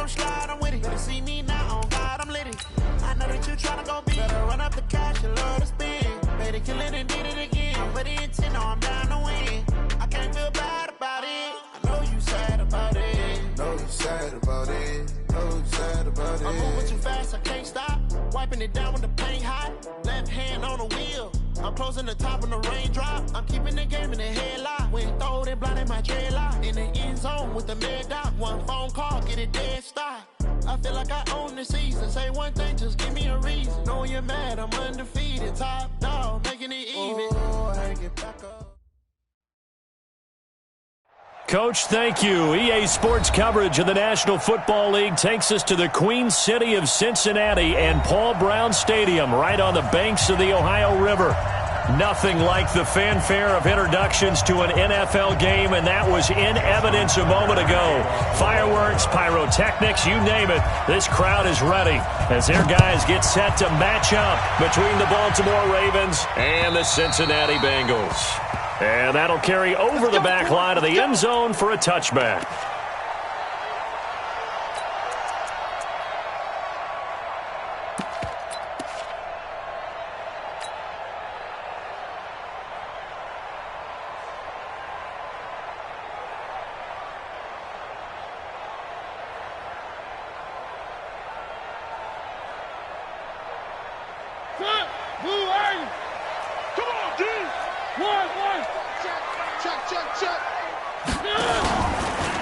slide, I'm with it. Better see me now, on God, I'm litty. I know that you tryna go big. Better run up the cash, you love to spend. Better kill it and did it again. But the intent, no, I'm down to win. I can't feel bad about it. I know you sad about it. Know you sad about it. Know you sad about it. I'm moving too fast, I can't stop. Wiping it down when the paint hot. Left hand on the wheel. I'm closing the top when the raindrop. I'm keeping the game in the headlock. When throw it blind in my dreadlock. In the end zone with the mad dot. One phone call, get it dead stop. I feel like I own the season. Say one thing, just give me a reason. Knowing you're mad, I'm undefeated. Top dog, making it even. Oh, I get back up. Coach, thank you. EA Sports coverage of the National Football League takes us to the Queen City of Cincinnati and Paul Brown Stadium right on the banks of the Ohio River. Nothing like the fanfare of introductions to an NFL game, and that was in evidence a moment ago. Fireworks, pyrotechnics, you name it. This crowd is ready as their guys get set to match up between the Baltimore Ravens and the Cincinnati Bengals. And that'll carry over the back line of the end zone for a touchback.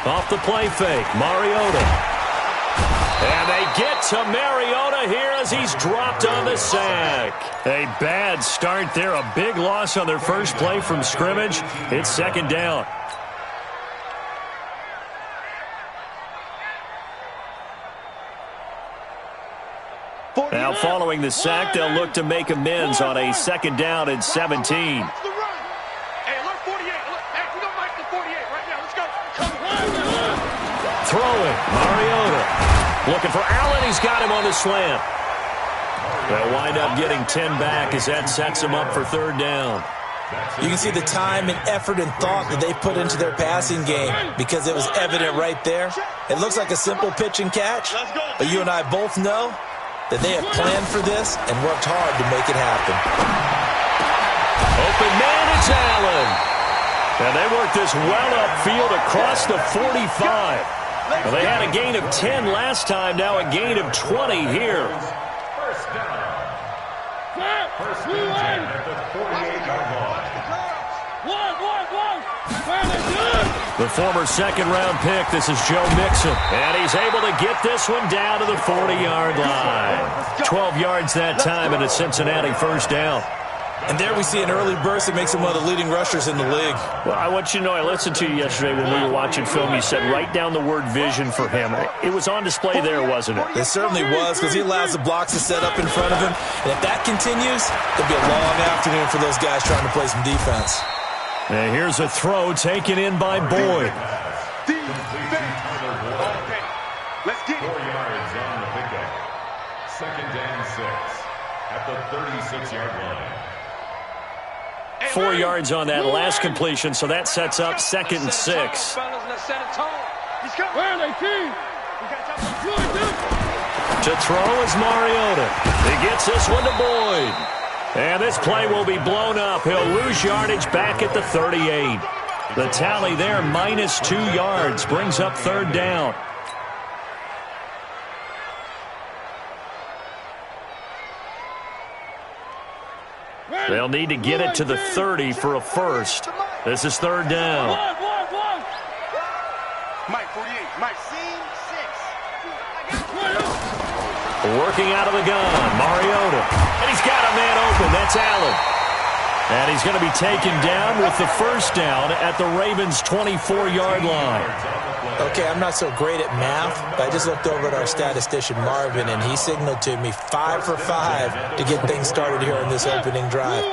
Off the play fake, Mariota. And they get to Mariota here as he's dropped on the sack. A bad start there, a big loss on their first play from scrimmage. It's second down. Now following the sack, they'll look to make amends on a second down and 17. Throwing, Mariota. Looking for Allen. He's got him on the slant. They'll wind up getting 10 back as that sets him up for third down. You can see the time and effort and thought that they put into their passing game because it was evident right there. It looks like a simple pitch and catch, but you and I both know that they have planned for this and worked hard to make it happen. Open man, it's Allen. And they worked this well upfield across the 45. Well, they had a gain of 10 last time, now a gain of 20 here. First down. First and 10 at the 48-yard line. The former second-round pick, this is Joe Mixon. And he's able to get this one down to the 40-yard line. 12 yards that time and a Cincinnati first down. And there we see an early burst that makes him one of the leading rushers in the league. Well, I want you to know, I listened to you yesterday when we were watching film. You said write down the word vision for him. It was on display there, wasn't it? It certainly was, because he allows the blocks to set up in front of him. And if that continues, it'll be a long afternoon for those guys trying to play some defense. And here's a throw taken in by Boyd. Let's get 4 yards on the pickup. Second and 6 at the 36-yard line. 4 yards on that last completion, so that sets up second and 6. To throw is Mariota. He gets this one to Boyd. And this play will be blown up. He'll lose yardage back at the 38. The tally there, minus 2 yards, brings up third down. They'll need to get it to the 30 for a first. This is third down. Mike 48, Mike. Working out of the gun, Mariota. And he's got a man open. That's Allen. And he's going to be taken down with the first down at the Ravens' 24-yard line. Okay, I'm not so great at math, but I just looked over at our statistician, Marvin, and he signaled to me 5 for 5 to get things started here on this opening drive.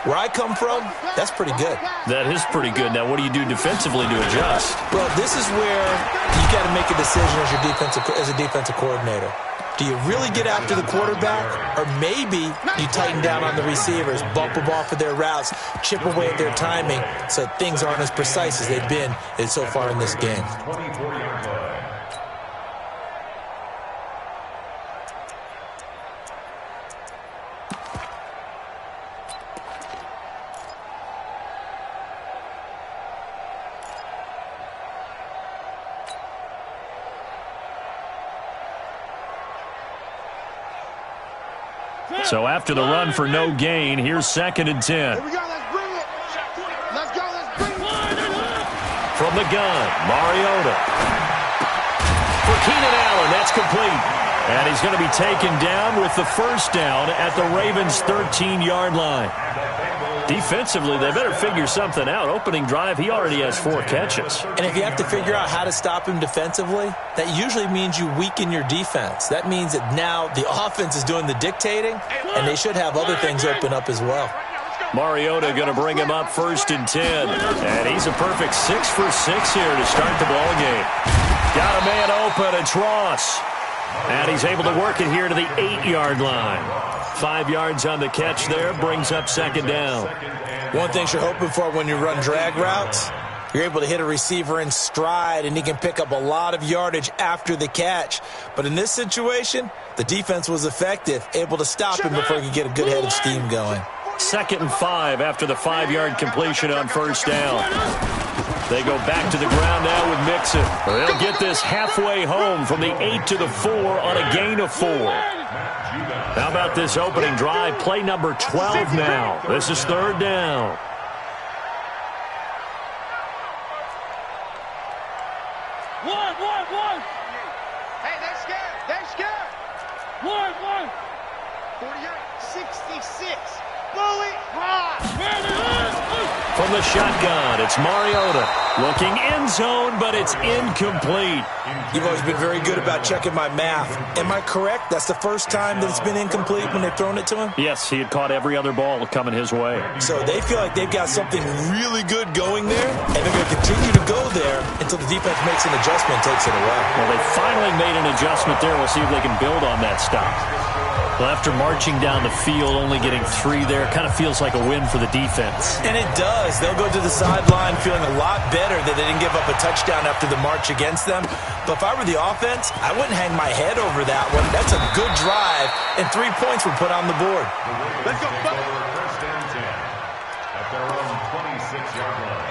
Where I come from, that's pretty good. That is pretty good. Now, what do you do defensively to adjust? Well, this is where you got to make a decision as a defensive coordinator. Do you really get after the quarterback, or maybe you tighten down on the receivers, bump them off of their routes, chip away at their timing so things aren't as precise as they've been so far in this game? So after the run for no gain, here's 2nd and 10. Here we go. Let's bring it. Let's go. Let's bring it. From the gun, Mariota. For Keenan Allen, that's complete. And he's going to be taken down with the first down at the Ravens' 13-yard line. Defensively, they better figure something out. Opening drive, he already has 4 catches. And if you have to figure out how to stop him defensively, that usually means you weaken your defense. That means that now the offense is doing the dictating, and they should have other things open up as well. Mariota going to bring him up 1st and 10. And he's a perfect 6 for 6 here to start the ball game. Got a man open. It's Ross. And he's able to work it here to the 8-yard line. 5 yards on the catch there, brings up 2nd down. One thing you're hoping for when you run drag routes, you're able to hit a receiver in stride, and he can pick up a lot of yardage after the catch. But in this situation, the defense was effective, able to stop him before he could get a good head of steam going. 2nd and 5 after the 5-yard completion on 1st down. They go back to the ground now with Mixon. They'll get this halfway home from the 8 to the 4 on a gain of 4. How about this opening drive? Play number 12 now. This is 3rd down. One. Hey, they're scared. They're scared. One. 48, 66. Bully. From the shotgun, it's Mariota. Looking end zone, but it's incomplete. You've always been very good about checking my math. Am I correct? That's the first time that it's been incomplete when they've thrown it to him? Yes, he had caught every other ball coming his way. So they feel like they've got something really good going there, and they're going to continue to go there until the defense makes an adjustment and takes it away. Well, they finally made an adjustment there. We'll see if they can build on that stop. Well, after marching down the field, only getting 3 there, kind of feels like a win for the defense. And it does. They'll go to the sideline feeling a lot better that they didn't give up a touchdown after the march against them. But if I were the offense, I wouldn't hang my head over that one. That's a good drive, and 3 points were put on the board. Let's go. 1st and 10 at their own 26-yard line.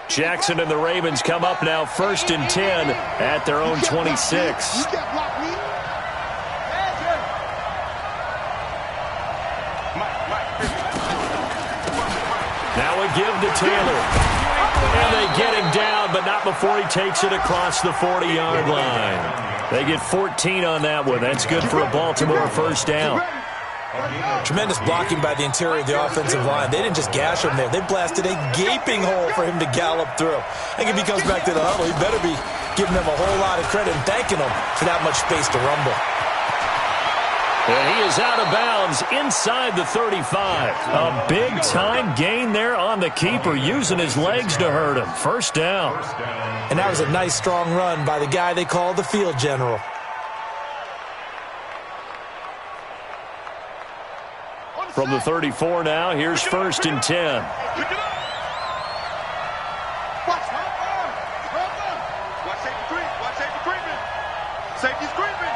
Jackson and the Ravens come up now 1st and 10 at their own 26. Now a give to Taylor. And they get him down, but not before he takes it across the 40-yard line. They get 14 on that one. That's good for a Baltimore 1st down. Tremendous blocking by the interior of the offensive line. They didn't just gash him there. They blasted a gaping hole for him to gallop through. I think if he comes back to the huddle, he better be giving them a whole lot of credit and thanking them for that much space to rumble. And he is out of bounds inside the 35. A big-time gain there on the keeper, using his legs to hurt him. 1st down. And that was a nice, strong run by the guy they call the field general. From the 34 now, here's 1st and 10. Safety's creeping.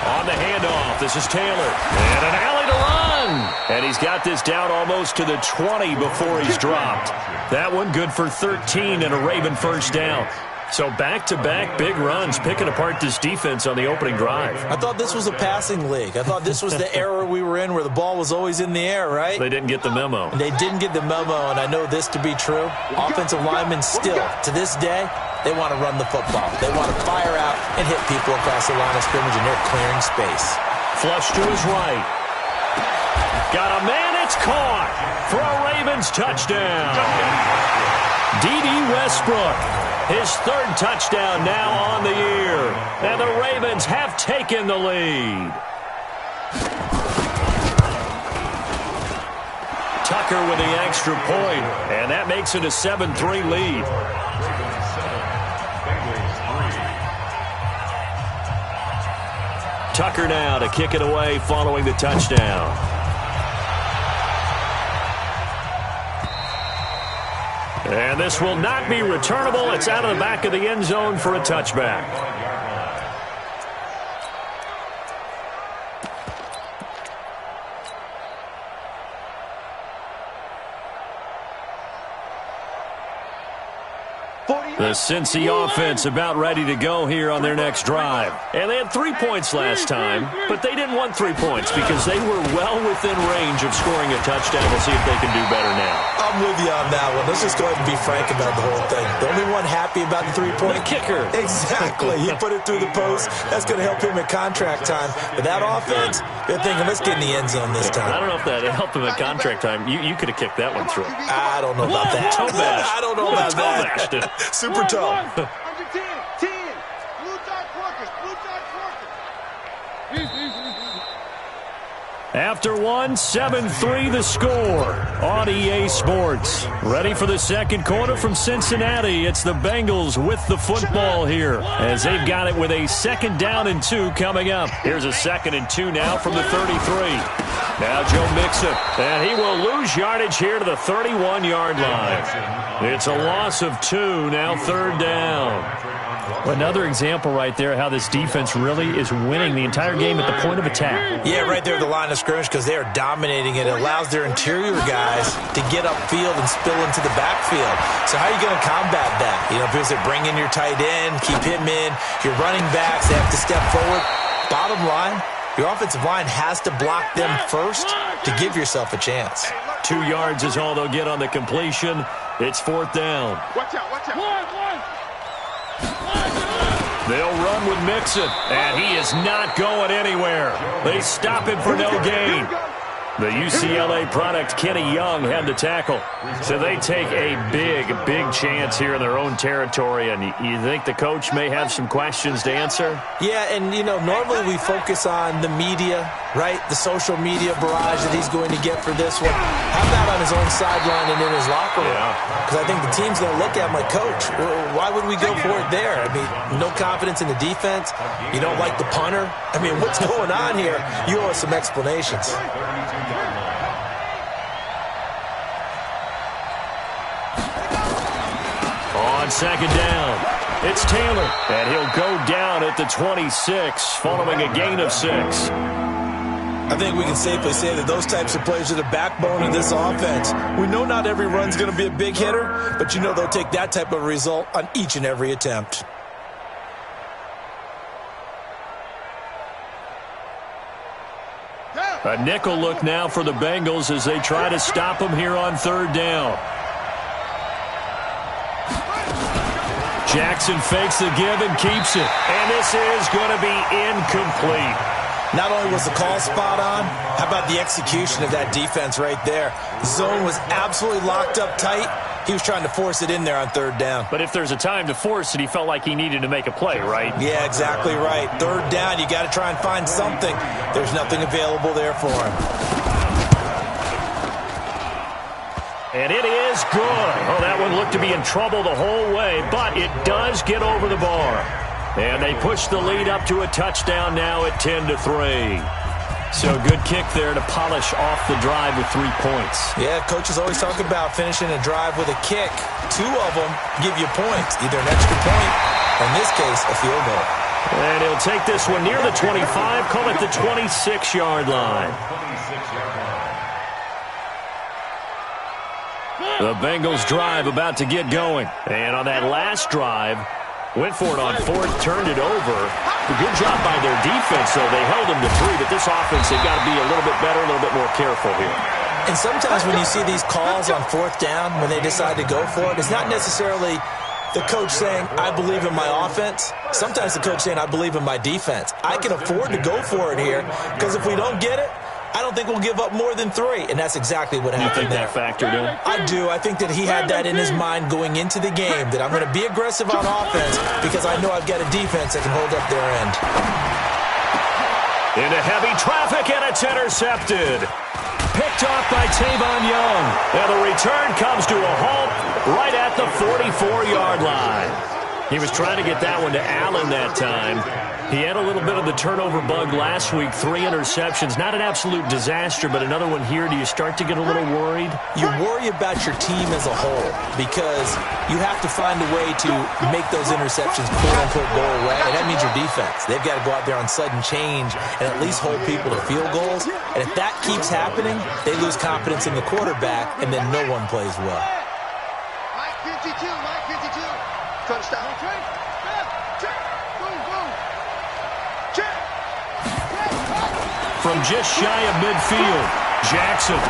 On the handoff, this is Taylor. And an alley to run. And he's got this down almost to the 20 before he's dropped. That one good for 13 and a Raven 1st down. So back-to-back big runs, picking apart this defense on the opening drive. I thought this was a passing league. I thought this was the era we were in where the ball was always in the air, right? They didn't get the memo. They didn't get the memo, and I know this to be true. Offensive linemen still, to this day, they want to run the football. They want to fire out and hit people across the line of scrimmage, and they're clearing space. Flush to his right. Got a man, it's caught for a Ravens touchdown. D.D. Westbrook. His 3rd touchdown now on the year. And the Ravens have taken the lead. Tucker with the extra point. And that makes it a 7-3 lead. Tucker now to kick it away following the touchdown. And this will not be returnable. It's out of the back of the end zone for a touchback. The Cincy offense about ready to go here on their next drive. And they had 3 points last time, but they didn't want 3 points because they were well within range of scoring a touchdown. We'll see if they can do better now. I'm with you on that one. Let's just go ahead and be frank about the whole thing. The only one happy about the 3-point? The kicker. Exactly. He put it through the post. That's going to help him at contract time. But that offense, they're thinking, let's get in the end zone this time. I don't know if that helped him at contract time. You could have kicked that one through. I don't know about that. I don't know about that. Super toe. Under 10, 10. Blue dot working, blue dot working. After 1, 7-3 the score on EA Sports. Ready for the second quarter from Cincinnati. It's the Bengals with the football here as they've got it with a 2nd down and 2 coming up. Here's a 2nd and 2 now from the 33. Now Joe Mixon, and he will lose yardage here to the 31-yard line. It's a loss of 2, now 3rd down. Another example right there how this defense really is winning the entire game at the point of attack. Yeah, right there at the line of scrimmage because they are dominating it. It allows their interior guys to get upfield and spill into the backfield. So how are you going to combat that? You know, because they bring in your tight end, keep him in, your running backs, they have to step forward. Bottom line, your offensive line has to block them first to give yourself a chance. 2 yards is all they'll get on the completion. It's 4th down. Watch out, watch out. They'll run with Mixon, and he is not going anywhere. They stop him for no gain. The UCLA product, Kenny Young, had the tackle. So they take a big, big chance here in their own territory. And you think the coach may have some questions to answer? Yeah, and, you know, normally we focus on the media, right? The social media barrage that he's going to get for this one. How about on his own sideline and in his locker room? Because I think the team's going to look at him like, Coach, why would we go for it there? I mean, no confidence in the defense. You don't like the punter. I mean, what's going on here? You owe us some explanations. On 2nd down, it's Taylor, and he'll go down at the 26 following a gain of 6. I think we can safely say that those types of plays are the backbone of this offense. We know not every run's going to be a big hitter, but you know they'll take that type of result on each and every attempt. A nickel look now for the Bengals as they try to stop him here on 3rd down. Jackson fakes the give and keeps it. And this is going to be incomplete. Not only was the call spot on, how about the execution of that defense right there? The zone was absolutely locked up tight. He was trying to force it in there on 3rd down. But if there's a time to force it, he felt like he needed to make a play, right? Yeah, exactly right. 3rd down, you got to try and find something. There's nothing available there for him. And it is good. Oh, that one looked to be in trouble the whole way, but it does get over the bar. And they push the lead up to a touchdown now at 10-3. So good kick there to polish off the drive with 3 points. Yeah, coaches always talk about finishing a drive with a kick. 2 of them give you points, either an extra point or, in this case, a field goal. And he'll take this one near the 25, call it the 26-yard line. The Bengals drive about to get going. And on that last drive, went for it on 4th, turned it over. A good job by their defense, though. They held them to 3, but this offense, they've got to be a little bit better, a little bit more careful here. And sometimes when you see these calls on 4th down, when they decide to go for it, it's not necessarily the coach saying, I believe in my offense. Sometimes the coach saying, I believe in my defense. I can afford to go for it here, because if we don't get it, I don't think we'll give up more than 3, and that's exactly what happened there. You think that factored in? I do. I think that he had that in his mind going into the game, that I'm going to be aggressive on offense because I know I've got a defense that can hold up their end. Into heavy traffic, and it's intercepted. Picked off by Tavon Young. And the return comes to a halt right at the 44-yard line. He was trying to get that one to Allen that time. He had a little bit of the turnover bug last week, 3 interceptions. Not an absolute disaster, but another one here. Do you start to get a little worried? You worry about your team as a whole because you have to find a way to make those interceptions quote-unquote go away, and that means your defense. They've got to go out there on sudden change and at least hold people to field goals. And if that keeps happening, they lose confidence in the quarterback, and then no one plays well. Mike 52, Mike 52. Touchdown. From just shy of midfield, Jackson.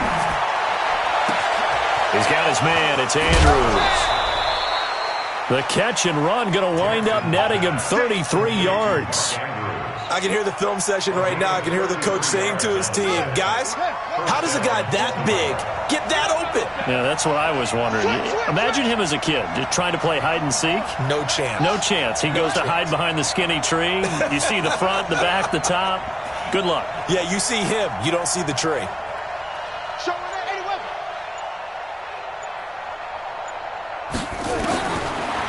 He's got his man. It's Andrews. The catch and run going to wind up netting him 33 yards. I can hear the film session right now. I can hear the coach saying to his team, guys, how does a guy that big get that open? Yeah, that's what I was wondering. Imagine him as a kid trying to play hide and seek. No chance. No chance. He goes to hide behind the skinny tree. You see the front, the back, the top. Good luck. Yeah, you see him. You don't see the tree.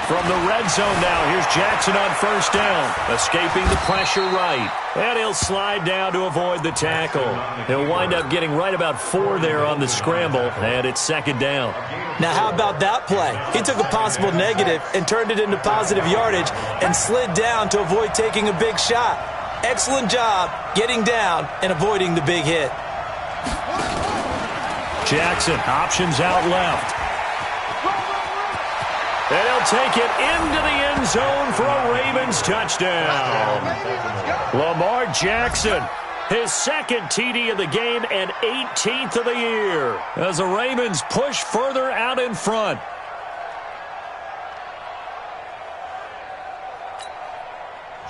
From the red zone now, here's Jackson on first down, escaping the pressure right. And he'll slide down to avoid the tackle. He'll wind up getting right about 4 there on the scramble, and it's second down. Now, how about that play? He took a possible negative and turned it into positive yardage and slid down to avoid taking a big shot. Excellent job getting down and avoiding the big hit. Jackson, options out left. And he'll take it into the end zone for a Ravens touchdown. Lamar Jackson, his second TD of the game and 18th of the year, as the Ravens push further out in front.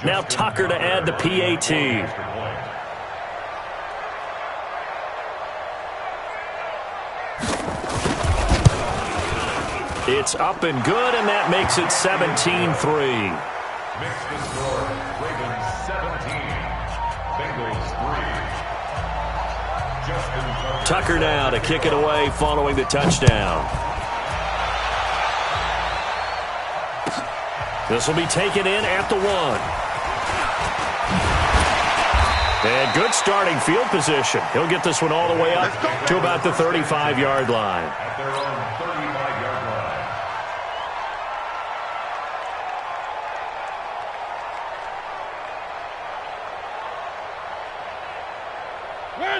Now Tucker to add the PAT. It's up and good, and that makes it 17-3. Makes the score Ravens 17, Bengals 3. Tucker now to kick it away following the touchdown. This will be taken in at the 1. And good starting field position. He'll get this one all the way up to about the 35-yard line. At their own 35-yard line.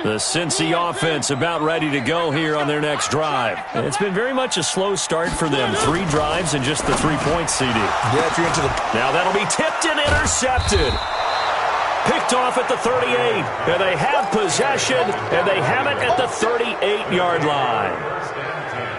The Cincy offense about ready to go here on their next drive. It's been very much a slow start for them. 3 drives and just the 3-point CD. Yeah, if you're into the... Now that'll be tipped and intercepted. Picked off at the 38. And they have possession, and they have it at the 38-yard line.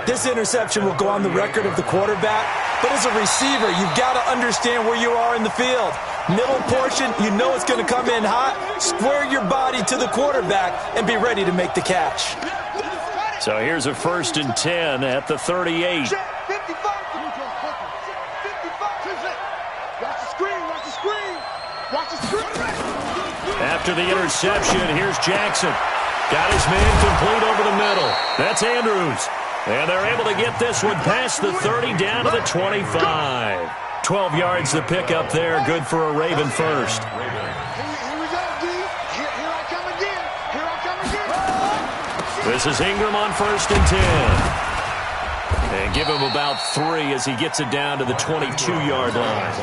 This interception will go on the record of the quarterback, but as a receiver, you've got to understand where you are in the field. Middle portion, you know it's going to come in hot. Square your body to the quarterback and be ready to make the catch. So here's a 1st and 10 at the 38. After the interception, here's Jackson. Got his man complete over the middle. That's Andrews. And they're able to get this one past the 30 down to the 25. 12 yards to pick up there. Good for a Raven first. Here we go, D. Here I come again. Here I come again. This is Ingram on 1st and 10. And give him about 3 as he gets it down to the 22-yard line.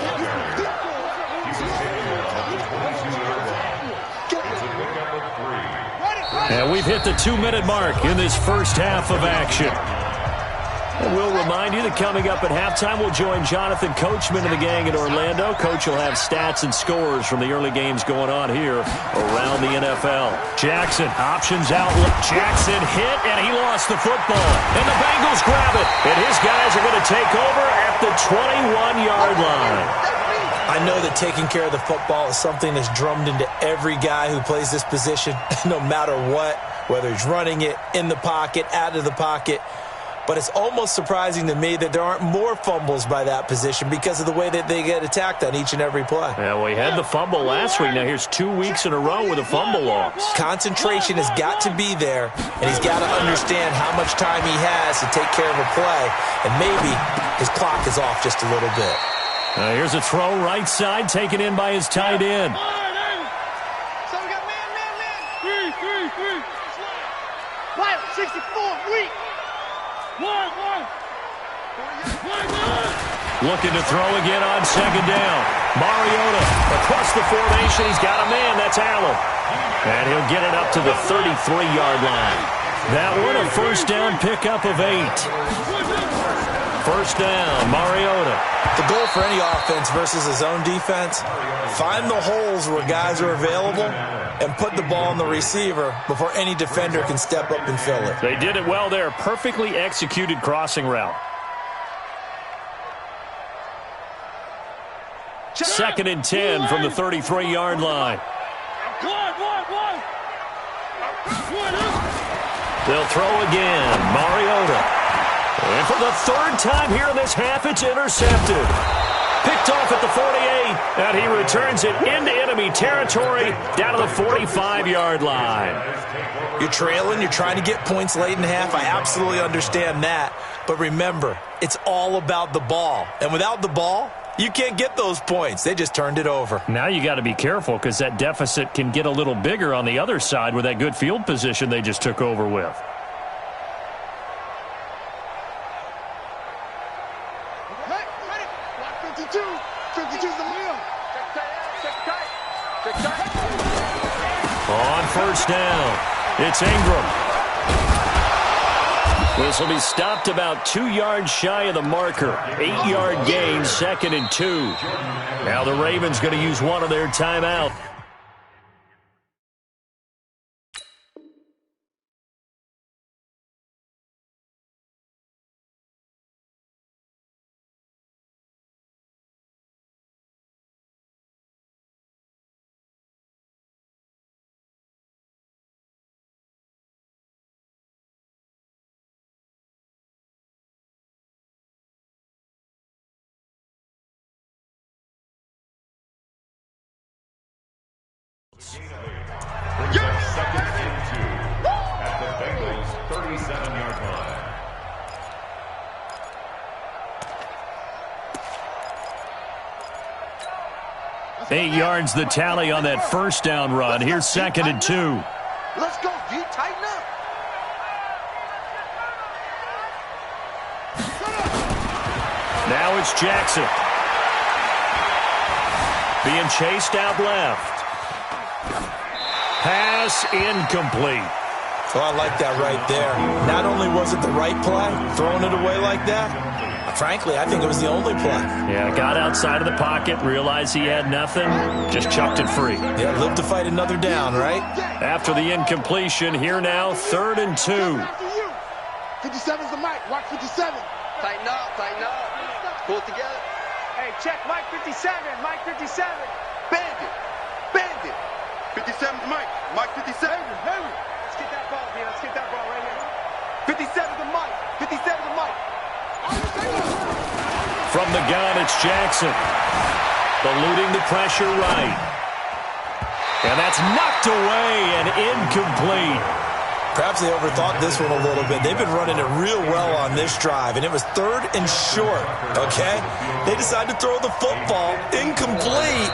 And we've hit the 2-minute mark in this first half of action. And we'll remind you that coming up at halftime, we'll join Jonathan Coachman and the gang in Orlando. Coach will have stats and scores from the early games going on here around the NFL. Jackson, options out. Jackson hit, and he lost the football. And the Bengals grab it. And his guys are going to take over at the 21-yard line. I know that taking care of the football is something that's drummed into every guy who plays this position, no matter what, whether he's running it, in the pocket, out of the pocket. But it's almost surprising to me that there aren't more fumbles by that position because of the way that they get attacked on each and every play. Yeah, we had the fumble last week. Now here's 2 weeks in a row with a fumble loss. Concentration has got to be there, and he's got to understand how much time he has to take care of a play, and maybe his clock is off just a little bit. Here's a throw right side taken in by his tight end. So we got man. Three. Right, 64, weak. One. Looking to throw again on 2nd down. Mariota across the formation. He's got a man. That's Allen. And he'll get it up to the 33-yard line. That one a 1st down pickup of 8. First down, Mariota. The goal for any offense versus a zone defense, find the holes where guys are available and put the ball on the receiver before any defender can step up and fill it. They did it well there. Perfectly executed crossing route. Second and 10 from the 33-yard line. They'll throw again. Mariota. And for the third time here in this half, it's intercepted. Picked off at the 48, and he returns it into enemy territory down to the 45-yard line. You're trailing, you're trying to get points late in half. I absolutely understand that. But remember, it's all about the ball. And without the ball, you can't get those points. They just turned it over. Now you got to be careful because that deficit can get a little bigger on the other side with that good field position they just took over with. On first down, it's Ingram. This will be stopped about 2 yards shy of the marker. 8-yard gain, 2nd and 2. Now the Ravens going to use one of their timeout. Brings up 2nd and 2 at the Bengals' 37-yard line. 8 yards the tally on that first down run. Here's 2nd and 2. Let's go, D. Tighten up. Now it's Jackson. Being chased out left. Pass incomplete. Oh, I like that right there. Not only was it the right play, throwing it away like that, frankly, I think it was the only play. Yeah, got outside of the pocket, realized he had nothing, just chucked it free. Yeah, live to fight another down, right? After the incompletion, here now, 3rd and 2. 57's the mic. Watch 57. Tighten up, tighten up. Pull it together. Hey, check Mike 57. Mike 57. Bandit. Bandit. 57's Mike. Mike 57. Henry. Let's get that ball, D. Let's get that ball right here. 57's the Mike. 57's the Mike. From the gun, it's Jackson. Eluding the pressure right. And that's knocked away and incomplete. Perhaps they overthought this one a little bit. They've been running it real well on this drive, and it was 3rd and short, okay? They decided to throw the football incomplete.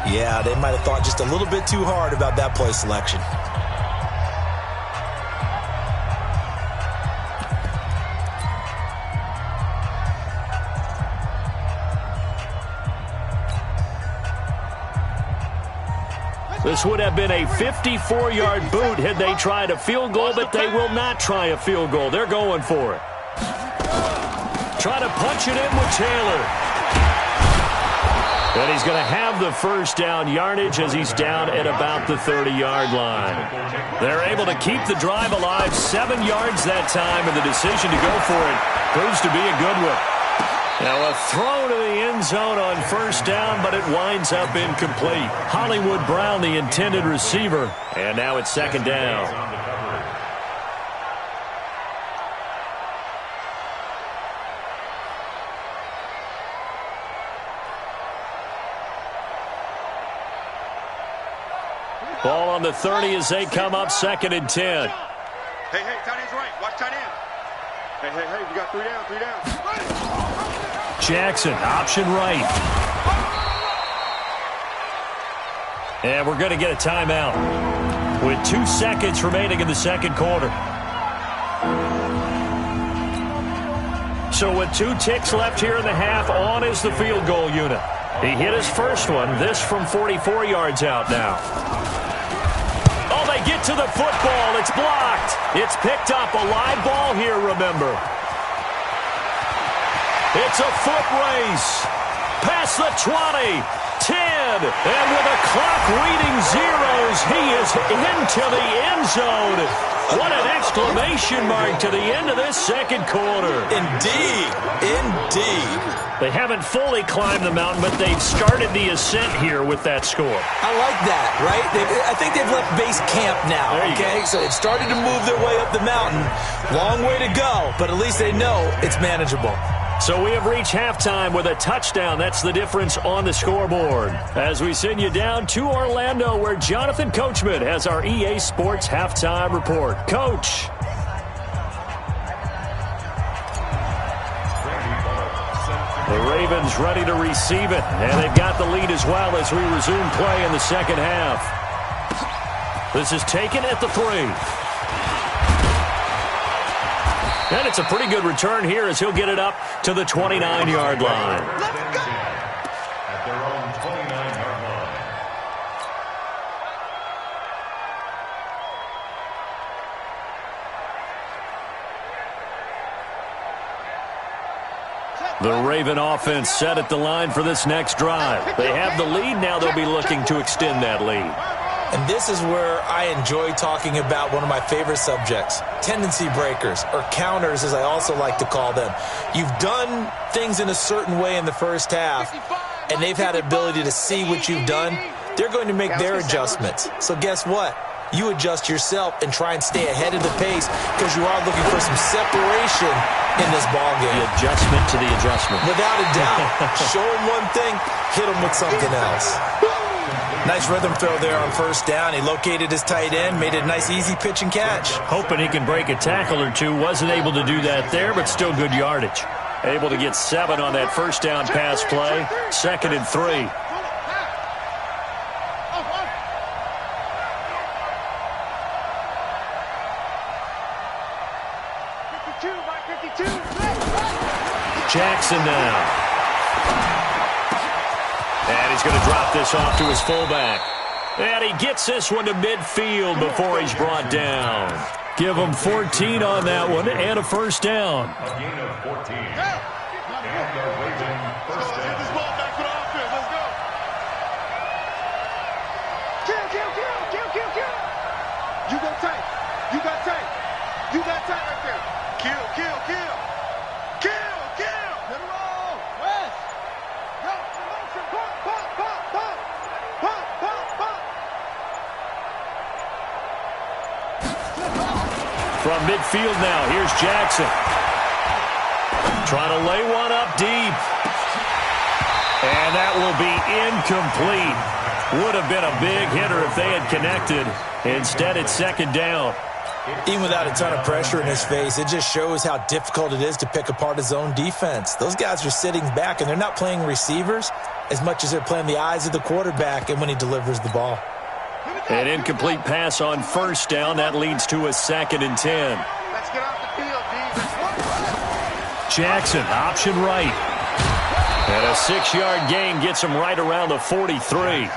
Yeah, they might have thought just a little bit too hard about that play selection. This would have been a 54-yard boot had they tried a field goal, but they will not try a field goal. They're going for it. Trying to punch it in with Taylor. And he's going to have the first down yardage as he's down at about the 30-yard line. They're able to keep the drive alive, 7 yards that time, and the decision to go for it proves to be a good one. Now a throw to the end zone on first down, but it winds up incomplete. Hollywood Brown, the intended receiver, and now it's 2nd down. Ball on the 30 as they come up, 2nd and 10. Hey, tight end's right. Watch tight end. Hey, we got 3 down, 3 down. Jackson, option right. And we're going to get a timeout with 2 seconds remaining in the second quarter. So with 2 ticks left here in the half, on is the field goal unit. He hit his first one, this from 44 yards out now. Oh, they get to the football. It's blocked. It's picked up. A live ball here, remember. It's a foot race. Past the 20, 10, and with a clock reading zeros, he is into the end zone. What an exclamation mark to the end of this second quarter. Indeed. Indeed. They haven't fully climbed the mountain, but they've started the ascent here with that score. I like that, right? I think they've left base camp now, okay? So they've started to move their way up the mountain. Long way to go, but at least they know it's manageable. So we have reached halftime with a touchdown. That's the difference on the scoreboard. As we send you down to Orlando, where Jonathan Coachman has our EA Sports halftime report. Coach. The Ravens ready to receive it, and they've got the lead as well as we resume play in the second half. This is taken at the 3. And it's a pretty good return here as he'll get it up to the 29-yard line. Let's go! At their own 29-yard line. The Raven offense set at the line for this next drive. They have the lead. Now they'll be looking to extend that lead. And this is where I enjoy talking about one of my favorite subjects, tendency breakers, or counters as I also like to call them. You've done things in a certain way in the first half, and they've had the ability to see what you've done. They're going to make their adjustments. So guess what? You adjust yourself and try and stay ahead of the pace because you are looking for some separation in this ballgame. The adjustment to the adjustment. Without a doubt. Show them one thing, hit them with something else. Nice rhythm throw there on first down. He located his tight end, made it a nice, easy pitch and catch. Hoping he can break a tackle or two. Wasn't able to do that there, but still good yardage. Able to get 7 on that first down pass play. 2nd and 3. Jackson now. And he's going to drop this off to his fullback. And he gets this one to midfield before he's brought down. Give him 14 on that one and a first down. A gain of 14. And the Raven first down. Get this ball back for the offense. Let's go. Kill. You got tight. You got tight. You got tight right there. Kill. Hit a roll. West. Go. Motion. Pop. From midfield now, here's Jackson. Trying to lay one up deep. And that will be incomplete. Would have been a big hitter if they had connected. Instead, it's 2nd down. Even without a ton of pressure in his face, it just shows how difficult it is to pick apart his own defense. Those guys are sitting back, and they're not playing receivers as much as they're playing the eyes of the quarterback and when he delivers the ball. An incomplete pass on first down. That leads to a 2nd and 10. Let's get off the field, D. Jackson, option right. And a 6-yard gain gets him right around the 43.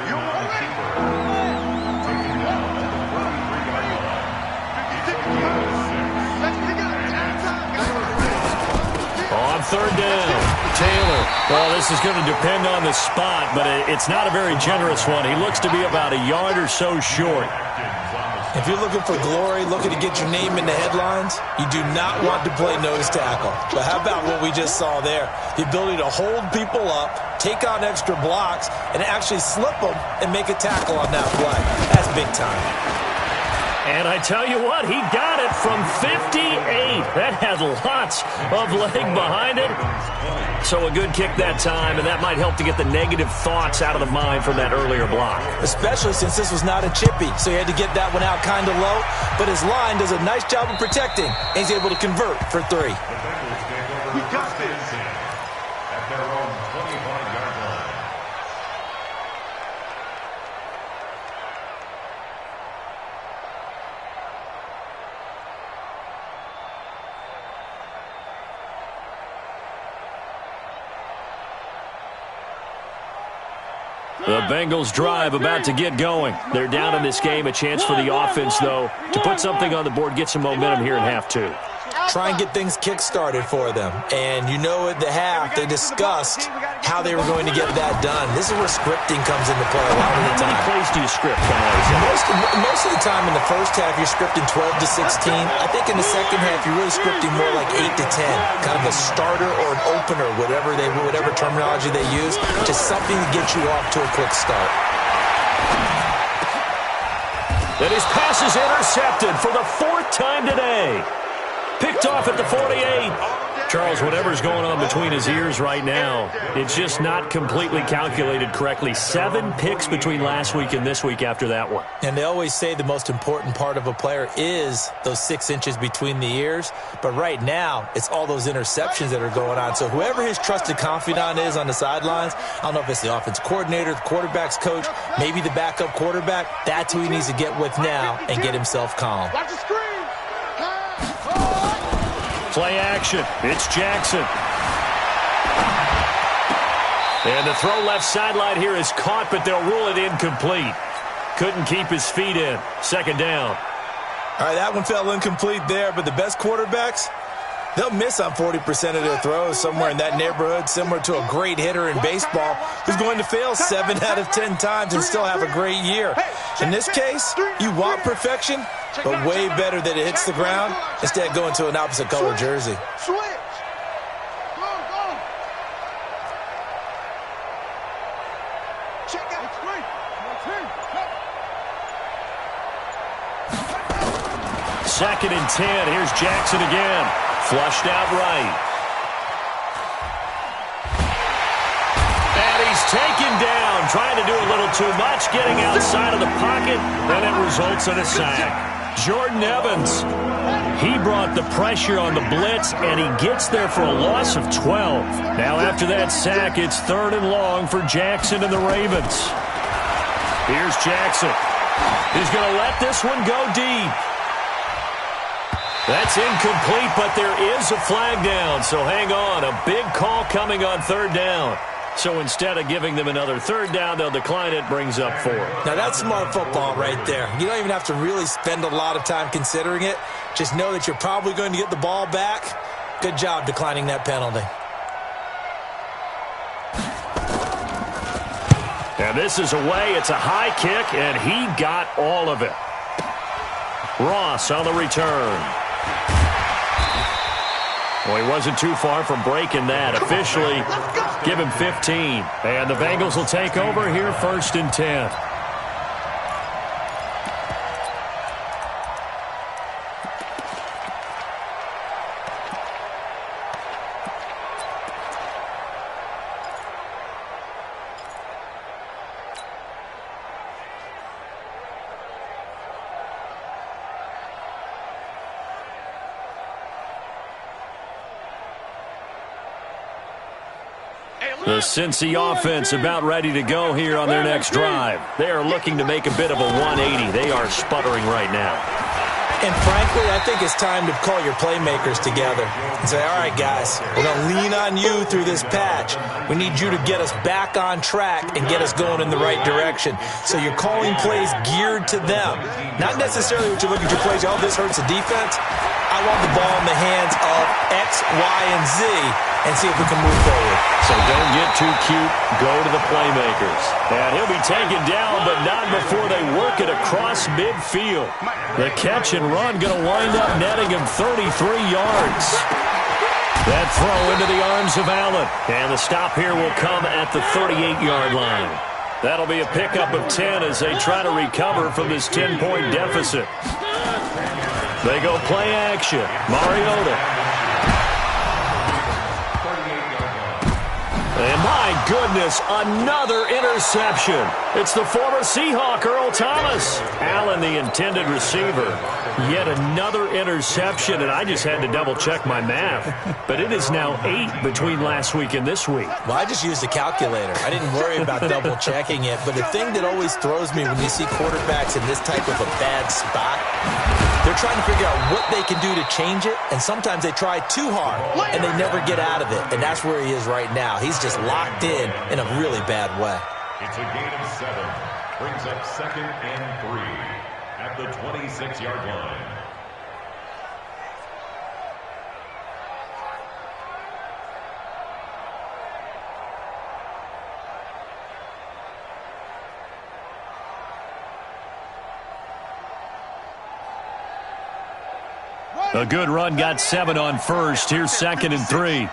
On 3rd down, Taylor. Well, this is going to depend on the spot, but it's not a very generous one. He looks to be about a yard or so short. If you're looking for glory, looking to get your name in the headlines, you do not want to play nose tackle. But how about what we just saw there? The ability to hold people up, take on extra blocks, and actually slip them and make a tackle on that play. That's big time. And I tell you what, he got it from 58. That had lots of leg behind it. So a good kick that time, and that might help to get the negative thoughts out of the mind from that earlier block. Especially since this was not a chippy, so he had to get that one out kind of low. But his line does a nice job of protecting, and he's able to convert for 3. We got this. At their own 25-yard line. The Bengals drive about to get going. They're down in this game. A chance for the offense, though, to put something on the board, get some momentum here in half 2. try and get things kick-started for them. And you know at the half, they discussed how they were going to get that done. This is where scripting comes into play a lot of the time. How many plays do you script? Most of the time in the first half, you're scripting 12 to 16. I think in the second half, you're really scripting more like 8 to 10. Kind of a starter or an opener, whatever terminology they use, just something to get you off to a quick start. And his pass is intercepted for the 4th time today. Picked off at the 48. Charles, whatever's going on between his ears right now, it's just not completely calculated correctly. 7 picks between last week and this week after that one. And they always say the most important part of a player is those 6 inches between the ears. But right now, it's all those interceptions that are going on. So whoever his trusted confidant is on the sidelines, I don't know if it's the offense coordinator, the quarterback's coach, maybe the backup quarterback, that's who he needs to get with now and get himself calm. Watch the screen. Play action. It's Jackson. And the throw left sideline here is caught, but they'll rule it incomplete. Couldn't keep his feet in. 2nd down. All right, that one fell incomplete there, but the best quarterbacks, they'll miss on 40% of their throws, somewhere in that neighborhood, similar to a great hitter in baseball who's going to fail 7 out of 10 times and still have a great year. In this case, you want perfection, but way better that it hits the ground instead of going to an opposite color jersey. Switch. Go. Check out. Second and 10. Here's Jackson again. Flushed out right. And he's taken down, trying to do a little too much, getting outside of the pocket, and it results in a sack. Jordan Evans, he brought the pressure on the blitz, and he gets there for a loss of 12. Now after that sack, it's 3rd and long for Jackson and the Ravens. Here's Jackson. He's going to let this one go deep. That's incomplete, but there is a flag down, so hang on. A big call coming on 3rd down. So instead of giving them another 3rd down, they'll decline it, brings up 4. Now that's smart football right there. You don't even have to really spend a lot of time considering it. Just know that you're probably going to get the ball back. Good job declining that penalty. And this is away. It's a high kick, and he got all of it. Ross on the return. Well, he wasn't too far from breaking that. Officially, give him 15. And the Bengals will take over here 1st and 10. The Cincy offense about ready to go here on their next drive. They are looking to make a bit of a 180. They are sputtering right now. And frankly, I think it's time to call your playmakers together and say, all right, guys, we're going to lean on you through this patch. We need you to get us back on track and get us going in the right direction. So you're calling plays geared to them. Not necessarily what you look at your plays, oh, this hurts the defense. I want the ball in the hands of X, Y, and Z and see if we can move forward. So don't get too cute. Go to the playmakers. And he'll be taken down, but not before they work it across midfield. The catch and run going to wind up netting him 33 yards. That throw into the arms of Allen. And the stop here will come at the 38-yard line. That'll be a pickup of 10 as they try to recover from this 10-point deficit. They go play action. Mariota. And my goodness, another interception. It's the former Seahawk, Earl Thomas. Allen, the intended receiver. Yet another interception, and I just had to double-check my math. But it is now 8 between last week and this week. Well, I just used a calculator. I didn't worry about double-checking it. But the thing that always throws me when you see quarterbacks in this type of a bad spot, they're trying to figure out what they can do to change it, and sometimes they try too hard, and they never get out of it. And that's where he is right now. He's just locked in a really bad way. It's a gain of 7. Brings up 2nd and 3 at the 26-yard line. A good run got 7 on first. Here's 2nd and 3.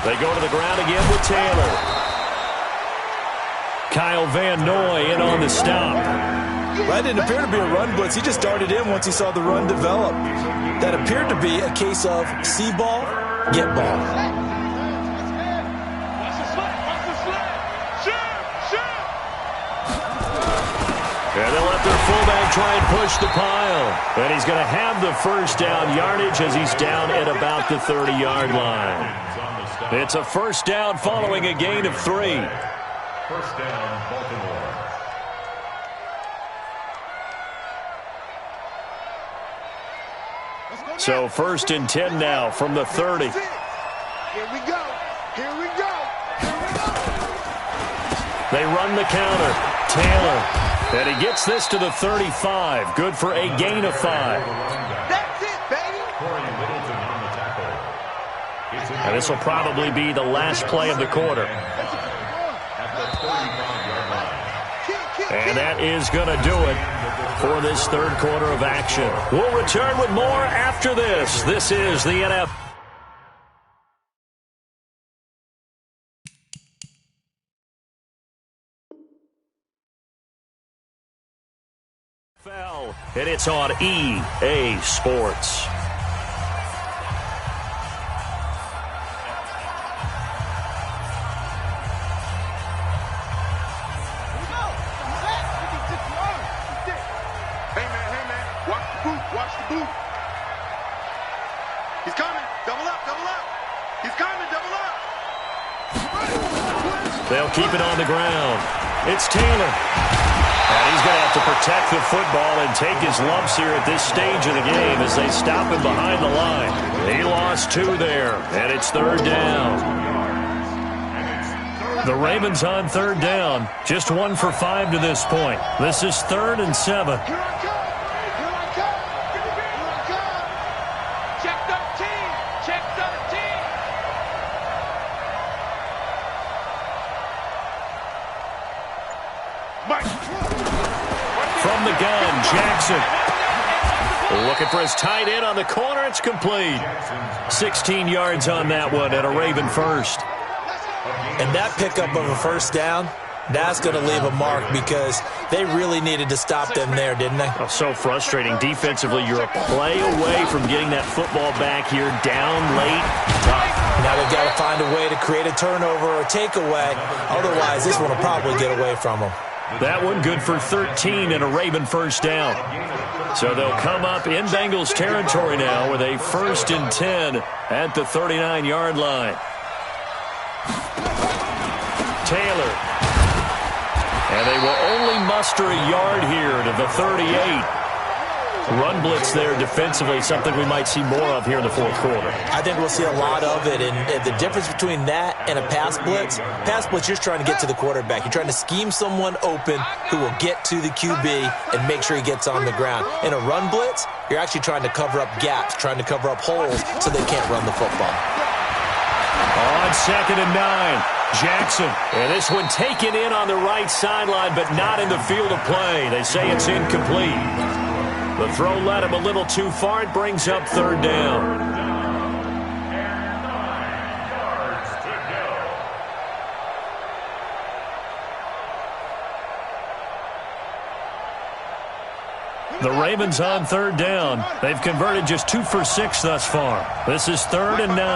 They go to the ground again with Taylor. Kyle Van Noy in on the stop. That didn't appear to be a run blitz. He just darted in once he saw the run develop. That appeared to be a case of see ball, get ball. And they'll let their fullback try and push the pile. And he's going to have the first down yardage as he's down at about the 30-yard line. It's a first down following a gain of 3. First down, Baltimore. So 1st and 10 now from the 30. Here we go. Here we go. Here we go. They run the counter. Taylor. And he gets this to the 35. Good for a gain of 5. That's it, baby. And this will probably be the last play of the quarter. And that is going to do it for this third quarter of action. We'll return with more after this. This is the NFL. And it's on EA Sports. He's coming. Double up, double up. He's coming, double up. They'll keep it on the ground. It's Taylor. And he's going to have to protect the football and take his lumps here at this stage of the game as they stop him behind the line. He lost 2 there, and it's 3rd down. The Ravens on 3rd down. Just 1 for 5 to this point. This is 3rd and 7. From the gun, Jackson. Looking for his tight end on the corner. It's complete. 16 yards on that one and a Raven first. And that pickup of a first down, that's going to leave a mark because they really needed to stop them there, didn't they? Oh, so frustrating. Defensively, you're a play away from getting that football back here down late. Tough. Now they've got to find a way to create a turnover or takeaway. Otherwise, this one will probably get away from them. That one good for 13 and a Raven first down. So they'll come up in Bengals territory now with a 1st and 10 at the 39-yard line. Taylor. And they will only muster a yard here to the 38. Run blitz there defensively, something we might see more of here in the 4th quarter. I think we'll see a lot of it, and the difference between that and a pass blitz, you're trying to get to the quarterback. You're trying to scheme someone open who will get to the QB and make sure he gets on the ground. In a run blitz, you're actually trying to cover up gaps, trying to cover up holes so they can't run the football. On 2nd and 9, Jackson. And this one taken in on the right sideline, but not in the field of play. They say it's incomplete. The throw led him a little too far. It brings up 3rd down. The Ravens on 3rd down. They've converted just 2 for 6 thus far. This is 3rd and 9. Come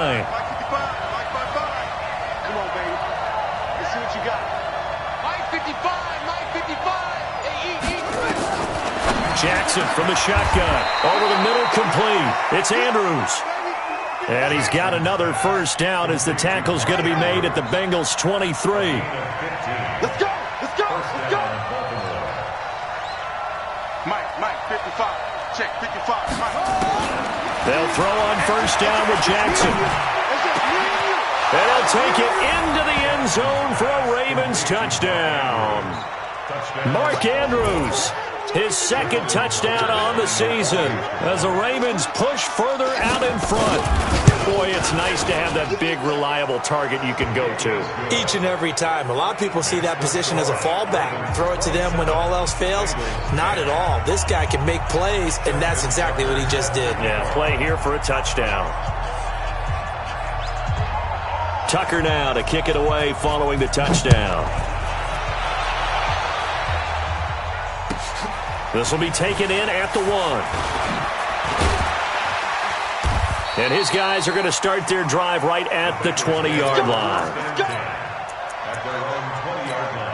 on, baby. Let's see what you got. Mike 55, Mike 55. Jackson from the shotgun. Over the middle, complete. It's Andrews. And he's got another first down as the tackle's going to be made at the Bengals' 23. Let's go. Let's go. Let's go. Mike 55. Check 55. Mike. They'll throw on first down with Jackson. And he'll take it into the end zone for a Ravens touchdown. Mark Andrews. his second touchdown on the season as the Ravens push further out in front. Boy, it's nice to have that big, reliable target you can go to. Each and every time. A lot of people see that position as a fallback. Throw it to them when all else fails. Not at all. This guy can make plays, and that's exactly what he just did. Yeah, play here for a touchdown. Tucker now to kick it away following the touchdown. This will be taken in at the 1. And his guys are going to start their drive right at the 20-yard line. At their own 20-yard line.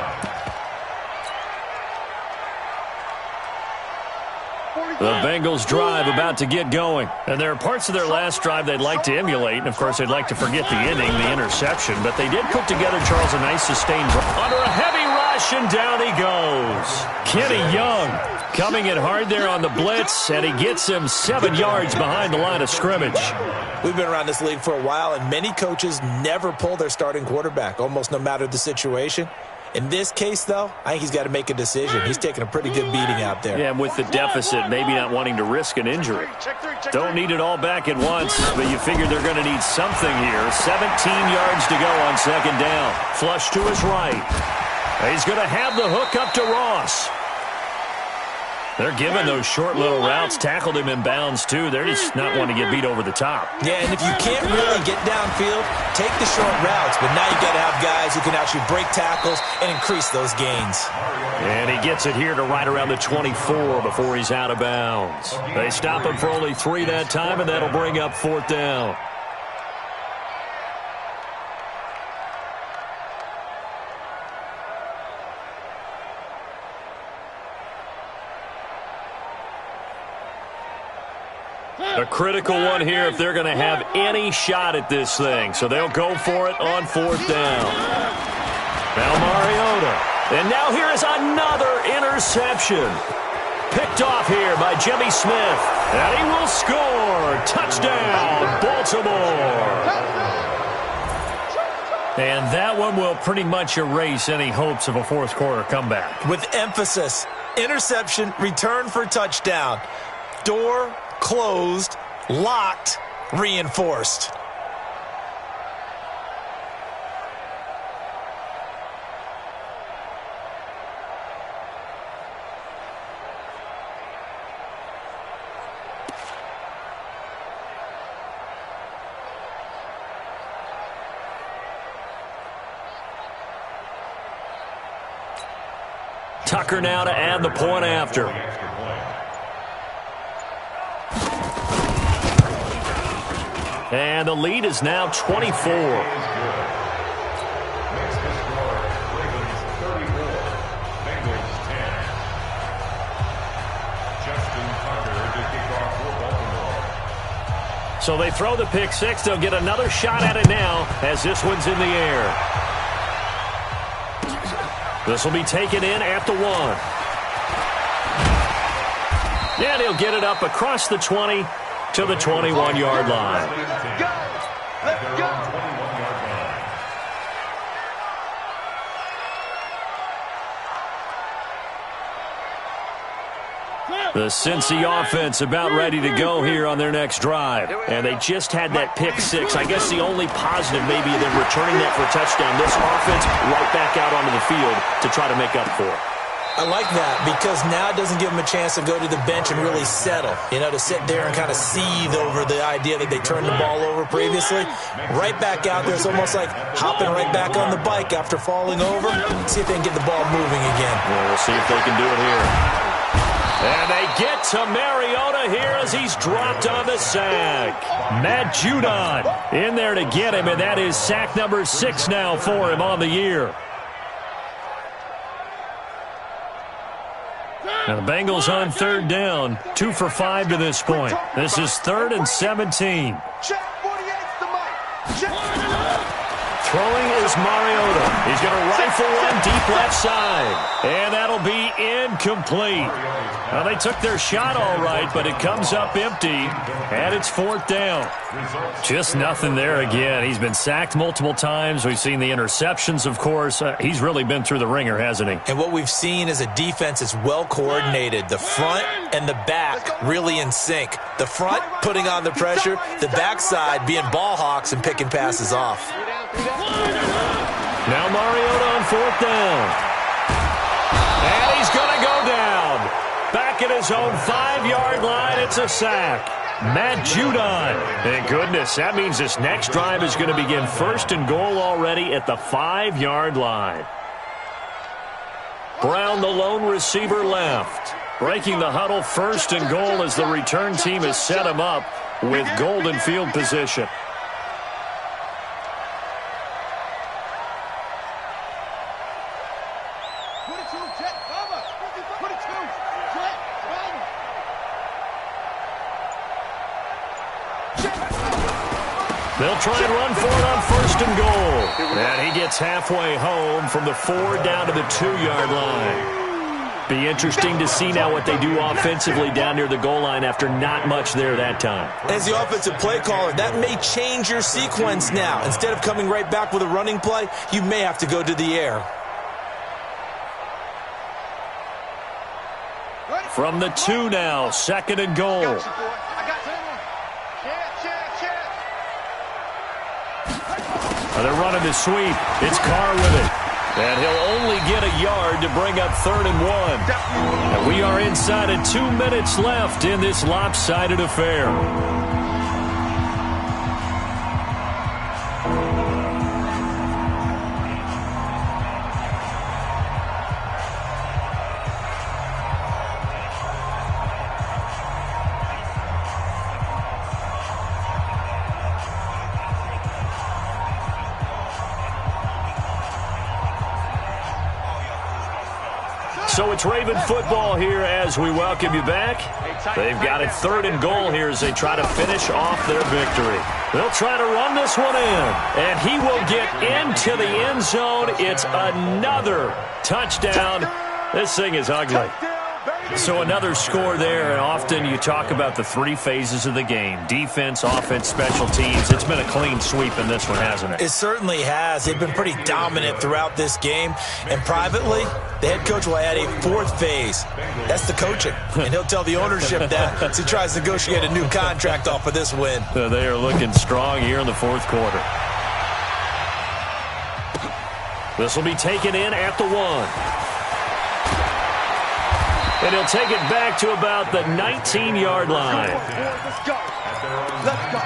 The Bengals drive about to get going. And there are parts of their last drive they'd like to emulate. And, of course, they'd like to forget the ending, the interception. But they did put together, Charles, a nice sustained drive. Under a heavy rush, and down he goes. Kenny Young coming in hard there on the blitz, and he gets him 7 yards behind the line of scrimmage. We've been around this league for a while, and many coaches never pull their starting quarterback, almost no matter the situation. In this case, though, I think he's got to make a decision. He's taking a pretty good beating out there. Yeah, and with the deficit, maybe not wanting to risk an injury. Don't need it all back at once, but you figure they're going to need something here. 17 yards to go on second down. Flush to his right. He's going to have the hook up to Ross. They're giving those short little routes. Tackled him in bounds, too. They're just not wanting to get beat over the top. Yeah, and if you can't really get downfield, take the short routes. But now you got to have guys who can actually break tackles and increase those gains. And he gets it here to right around the 24 before he's out of bounds. They stop him for only 3 that time, and that'll bring up 4th down. A critical one here if they're going to have any shot at this thing. So they'll go for it on 4th down. Now Mariota. And now here is another interception. Picked off here by Jimmy Smith. And he will score. Touchdown, Baltimore. And that one will pretty much erase any hopes of a fourth quarter comeback. With emphasis. Interception, return for touchdown. Door closed, locked, reinforced. Tucker now to add the point after. And the lead is now 24. So they throw the pick six. They'll get another shot at it now as this one's in the air. This will be taken in at the 1. And he'll get it up across the 20 to the 21-yard line. Let's go. The Cincy offense about ready to go here on their next drive. And they just had that pick six. I guess the only positive maybe them returning that for a touchdown. This offense right back out onto the field to try to make up for it. I like that because now it doesn't give them a chance to go to the bench and really settle. You know, to sit there and kind of seethe over the idea that they turned the ball over previously. Right back out there. It's almost like hopping right back on the bike after falling over. See if they can get the ball moving again. Well, we'll see if they can do it here. And they get to Mariota here as he's dropped on the sack. Matt Judon in there to get him, and that is sack number 6 now for him on the year. Now the Bengals on third down, 2 for 5 to this point. This is 3rd and 17. Throwing is Mariota. He's going to rifle one deep left side. And that'll be incomplete. Well, they took their shot all right, but it comes up empty, and it's 4th down. Just nothing there again. He's been sacked multiple times. We've seen the interceptions, of course. He's really been through the ringer, hasn't he? And what we've seen is a defense that's well coordinated. The front and the back really in sync. The front putting on the pressure, the backside being ball hawks and picking passes off. Now Mariota on 4th down. And he's going to go down. Back at his own 5-yard line, it's a sack. Matt Judon. And goodness, that means this next drive is going to begin 1st and goal already at the 5-yard line. Brown, the lone receiver, left. Breaking the huddle, 1st and goal as the return team has set him up with golden field position. They'll try and run for it on 1st and goal. And he gets halfway home from the 4 down to the 2-yard line. Be interesting to see now what they do offensively down near the goal line after not much there that time. As the offensive play caller, that may change your sequence now. Instead of coming right back with a running play, you may have to go to the air. From the 2 now, 2nd and goal. They're running the sweep. It's Carr with it. And he'll only get a yard to bring up 3rd and 1. And we are inside of 2 minutes left in this lopsided affair. So it's Raven football here as we welcome you back. They've got it 3rd and goal here as they try to finish off their victory. They'll try to run this one in, and he will get into the end zone. It's another touchdown. This thing is ugly. So another score there, and often you talk about the 3 phases of the game. Defense, offense, special teams. It's been a clean sweep in this one, hasn't it? It certainly has. They've been pretty dominant throughout this game. And privately, the head coach will add a 4th phase. That's the coaching. And he'll tell the ownership that as he tries to negotiate a new contract off of this win. They are looking strong here in the 4th quarter. This will be taken in at the 1. And he'll take it back to about the 19-yard line. Let's go. Let's go.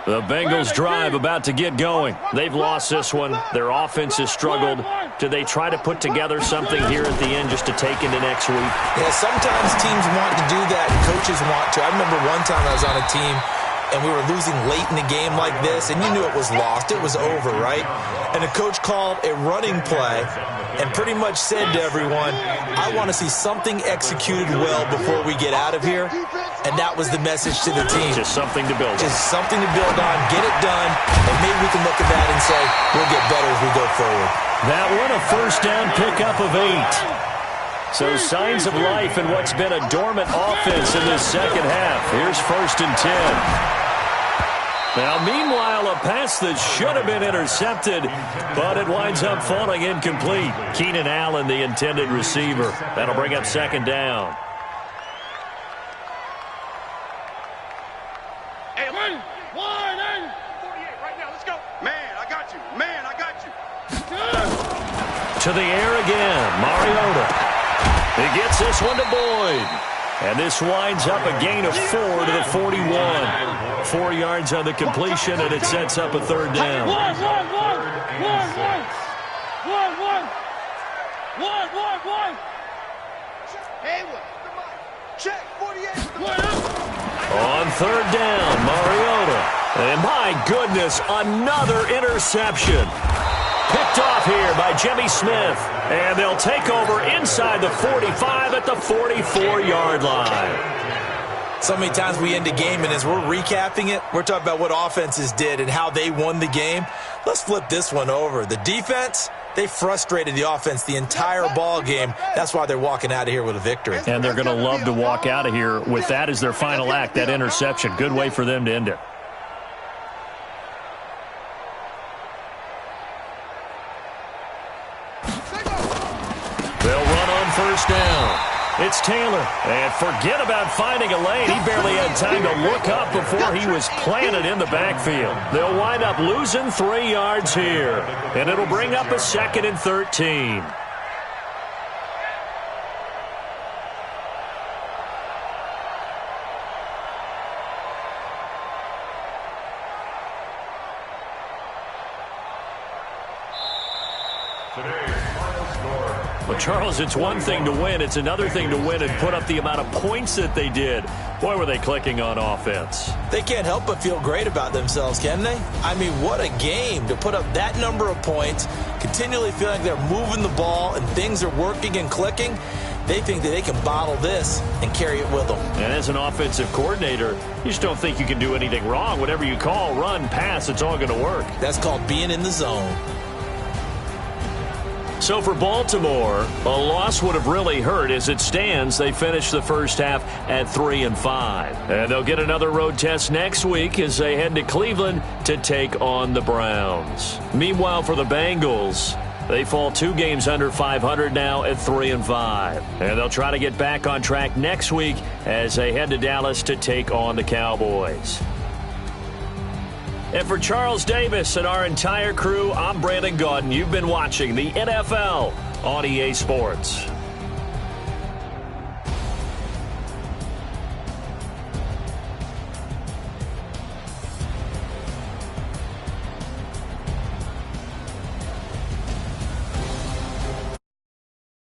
The Bengals drive about to get going. They've lost this one. Their offense has struggled. Do they try to put together something here at the end just to take into next week? Yeah, sometimes teams want to do that, and coaches want to. I remember one time I was on a team, and we were losing late in the game like this, and you knew it was lost. It was over, right? And the coach called a running play and pretty much said to everyone, I want to see something executed well before we get out of here. And that was the message to the team. Just something to build on. Just something to build on, get it done, and maybe we can look at that and say, we'll get better as we go forward. That one a 1st down pickup of 8. So signs of life in what's been a dormant offense in this second half. Here's 1st and 10. Now, meanwhile, a pass that should have been intercepted, but it winds up falling incomplete. Keenan Allen, the intended receiver. That'll bring up 2nd down. Hey, 48 right now. Let's go. Man, I got you. Man, I got you. To the air again, Mariota. He gets this one to Boyd. And this winds up a gain of 4 to the 41. 4 yards on the completion, and it sets up a 3rd down. One. Haywood. Check, 48. On third down, Mariota. And my goodness, another interception. Picked off here by Jimmy Smith. And they'll take over inside the 45 at the 44-yard line. So many times we end a game, and as we're recapping it, we're talking about what offenses did and how they won the game. Let's flip this one over. The defense, they frustrated the offense the entire ball game. That's why they're walking out of here with a victory. And they're going to love to walk out of here with that as their final act, that interception. Good way for them to end it. They'll run on first down. It's Taylor. And forget about finding a lane. He barely had time to look up before he was planted in the backfield. They'll wind up losing 3 yards here. And it'll bring up a 2nd and 13. Well, Charles, it's one thing to win. It's another thing to win and put up the amount of points that they did. Boy, were they clicking on offense. They can't help but feel great about themselves, can they? I mean, what a game to put up that number of points, continually feeling like they're moving the ball and things are working and clicking. They think that they can bottle this and carry it with them. And as an offensive coordinator, you just don't think you can do anything wrong. Whatever you call, run, pass, it's all going to work. That's called being in the zone. So for Baltimore, a loss would have really hurt. As it stands, they finished the first half at 3-5. And they'll get another road test next week as they head to Cleveland to take on the Browns. Meanwhile, for the Bengals, they fall 2 games under 500 now at 3-5. And they'll try to get back on track next week as they head to Dallas to take on the Cowboys. And for Charles Davis and our entire crew, I'm Brandon Gaudin. You've been watching the NFL on EA Sports.